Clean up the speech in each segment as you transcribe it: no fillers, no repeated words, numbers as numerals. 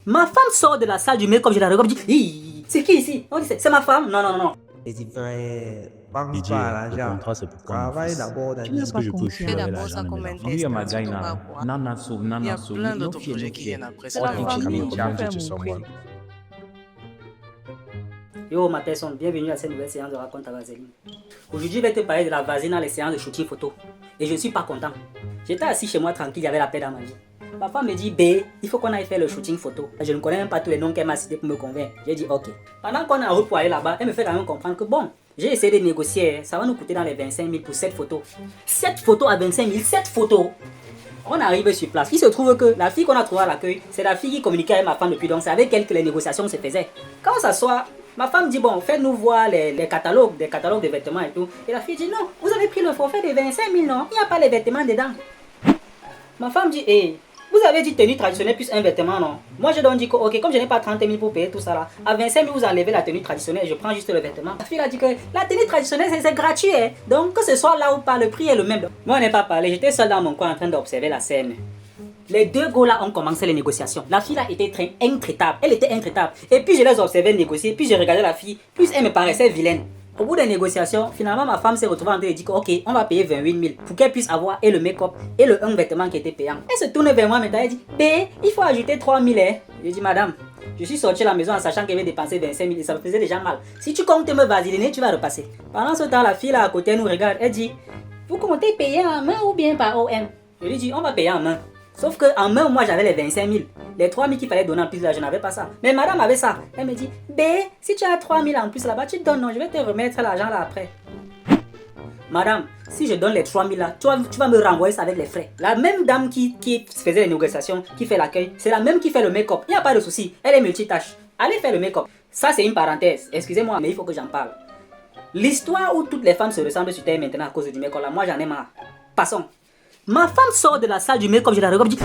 Ma femme sort de la salle du make-up, je la regarde, je dis, c'est qui ici? On dit, c'est ma femme? Non, non, non, non. Les frères, Didier, le contrat c'est pour moi. travaille d'abord dans Est-ce que je peux fuir avec d'abord ça l'argent de comme mes un enfants? test. Ndiye surtout magaina pas quoi. nanaso Il y a nanaso plein no d'autres fie projets no qui fie. viennent après. All C'est the la family famille. committed to someone. Yo, ma personne, bienvenue à cette nouvelle séance de Raconte ta Vaseline. Aujourd'hui, je vais te parler de la vaseline dans les séances de shooting photo. Et je ne suis pas content. J'étais assis chez moi tranquille, j'avais la paix dans ma vie. Ma femme me dit, B, il faut qu'on aille faire le shooting photo. Je ne connais même pas tous les noms qu'elle m'a cités pour me convaincre. J'ai dit, ok. Pendant qu'on est en route pour aller là-bas, elle me fait quand même comprendre que bon, j'ai essayé de négocier, ça va nous coûter dans les 25 000 pour 7 photos. 7 photos à 25 000, 7 photos. On arrive sur place. Il se trouve que la fille qu'on a trouvée à l'accueil, c'est la fille qui communiquait avec ma femme depuis, donc c'est avec elle que les négociations se faisaient. Quand on s'assoit, ma femme dit, bon, faites-nous voir les catalogues, des catalogues de vêtements et tout. Et la fille dit, non, vous avez pris le forfait de 25 000, non, il n'y a pas les vêtements dedans. Ma femme dit, hé, vous avez dit tenue traditionnelle plus un vêtement, non? Moi, je donc dit que, ok, comme je n'ai pas 30 000 pour payer tout ça là, à 25 000, vous enlevez la tenue traditionnelle et je prends juste le vêtement. La fille a dit que la tenue traditionnelle, c'est gratuit, hein? Donc, que ce soit là ou pas, le prix est le même. Moi, on n'est pas parlé, j'étais seul dans mon coin en train d'observer la scène. Les deux gars là ont commencé les négociations. La fille là était très intraitable. Elle était intraitable. Et puis je les observais négocier. Puis je regardais la fille. Plus elle me paraissait vilaine. Au bout des négociations, finalement ma femme s'est retrouvée en train de dire que ok, on va payer 28 000 pour qu'elle puisse avoir et le make-up et le un vêtement qui était payant. Elle se tourne vers moi maintenant. Elle dit, B, il faut ajouter 3 000. Hein. Je dis, madame, je suis sorti de la maison en sachant qu'elle avait dépensé 25 000 et ça me faisait déjà mal. Si tu comptes me vaseliner, tu vas repasser. Pendant ce temps, la fille là à côté nous regarde. Elle dit, vous comptez payer en main ou bien par OM? Je lui dis, on va payer en main. Sauf qu'en main, moi j'avais les 25 000. Les 3 000 qu'il fallait donner en plus là, je n'avais pas ça. Mais madame avait ça. Elle me dit, B, si tu as 3 000 en plus là-bas, tu donnes, non, je vais te remettre l'argent là après. Madame, si je donne les 3 000 là, tu vas me renvoyer ça avec les frais. La même dame qui faisait les négociations, qui fait l'accueil, c'est la même qui fait le make-up. Il n'y a pas de souci, elle est multitâche. Allez faire le make-up. Ça c'est une parenthèse, excusez-moi, mais il faut que j'en parle. L'histoire où toutes les femmes se ressemblent sur terre maintenant à cause du make-up là, moi j'en ai marre. Passons. Ma femme sort de la salle du make-up, je la regarde, je dis,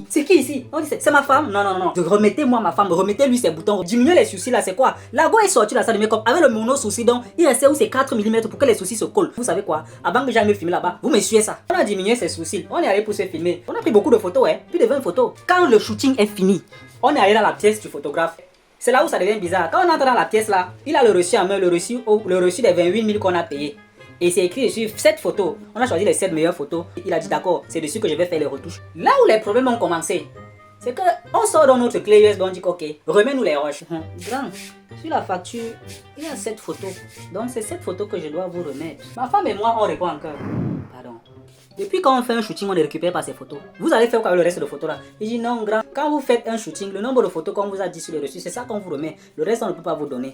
c'est qui ici? On dit, c'est ma femme? Non, non, non, remettez-moi ma femme, remettez-lui ses boutons, diminuez les sourcils là, c'est quoi? La go est sortie de la salle du make-up avec le mono sourcil, donc il restait où c'est 4 mm pour que les sourcils se collent. Vous savez quoi? Avant que j'aille me filmer là-bas, vous me suivez ça. On a diminué ses sourcils, on est allé pour se filmer. On a pris beaucoup de photos, hein, plus de 20 photos. Quand le shooting est fini, on est allé dans la pièce du photographe. C'est là où ça devient bizarre. Quand on entre dans la pièce là, il a le reçu en main, le reçu des 28 000 qu'on a payé. Et c'est écrit dessus 7 photos. On a choisi les 7 meilleures photos. Il a dit d'accord, c'est dessus que je vais faire les retouches. Là où les problèmes ont commencé, c'est que on sort dans notre clé USB, on dit ok, remets-nous les roches. Grand, sur la facture, il y a 7 photos. Donc c'est 7 photos que je dois vous remettre. Ma femme et moi, on répond encore. Pardon. Depuis quand on fait un shooting, on ne récupère pas ces photos. Vous allez faire quoi avec le reste de photos là? Il dit non, grand. Quand vous faites un shooting, le nombre de photos qu'on vous a dit sur le reçu, c'est ça qu'on vous remet. Le reste, on ne peut pas vous donner.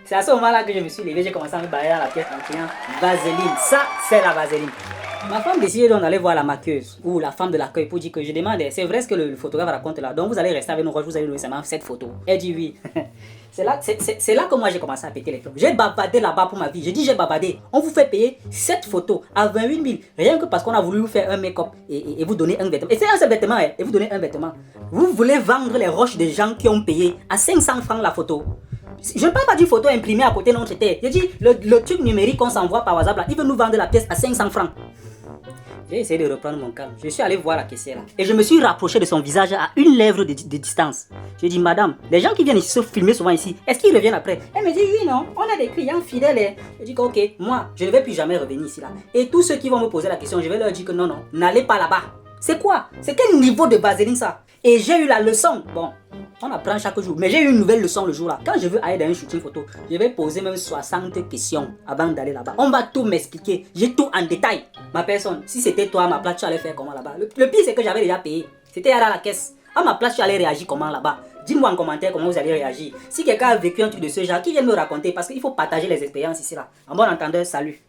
C'est à ce moment-là que je me suis levé, j'ai commencé à me balader dans la pièce en criant vaseline. Ça, c'est la vaseline. Ma femme décide donc d'aller voir la maquilleuse ou la femme de l'accueil pour dire que je demande, c'est vrai ce que le photographe raconte là. Donc vous allez rester avec nos roches, vous allez nous seulement cette photo. Elle dit oui. C'est là que moi j'ai commencé à péter les plombs. J'ai bavardé là-bas pour ma vie. J'ai dit j'ai bavardé. On vous fait payer 7 photos à 28 000. Rien que parce qu'on a voulu vous faire un make-up et vous donner un vêtement. Et c'est un seul vêtement et vous donner un vêtement. Vous voulez vendre les roches des gens qui ont payé à 500 francs la photo. Je ne parle pas d'une photo imprimée à côté de notre tête. Je dis le truc numérique qu'on s'envoie par WhatsApp là, il veut nous vendre la pièce à 500 francs. J'ai essayé de reprendre mon calme. Je suis allé voir la caissière là. Et je me suis rapproché de son visage à une lèvre de distance. J'ai dit, madame, les gens qui viennent ici se filmer souvent ici, est-ce qu'ils reviennent après? Elle me dit, oui, non, on a des clients fidèles. Je dis, ok, moi, je ne vais plus jamais revenir ici là. Et tous ceux qui vont me poser la question, je vais leur dire que non, non, n'allez pas là-bas. C'est quoi? C'est quel niveau de vaseline ça? Et j'ai eu la leçon. Bon, on apprend chaque jour. Mais j'ai eu une nouvelle leçon le jour là. Quand je veux aller dans un shooting photo, je vais poser même 60 questions avant d'aller là-bas. On va tout m'expliquer. J'ai tout en détail. Ma personne, si c'était toi à ma place, tu allais faire comment là-bas? Le pire, c'est que j'avais déjà payé. C'était à la caisse. À ma place, tu allais réagir comment là-bas? Dis-moi en commentaire comment vous allez réagir. Si quelqu'un a vécu un truc de ce genre, qui vient me raconter? Parce qu'il faut partager les expériences ici là. En bon entendeur, salut.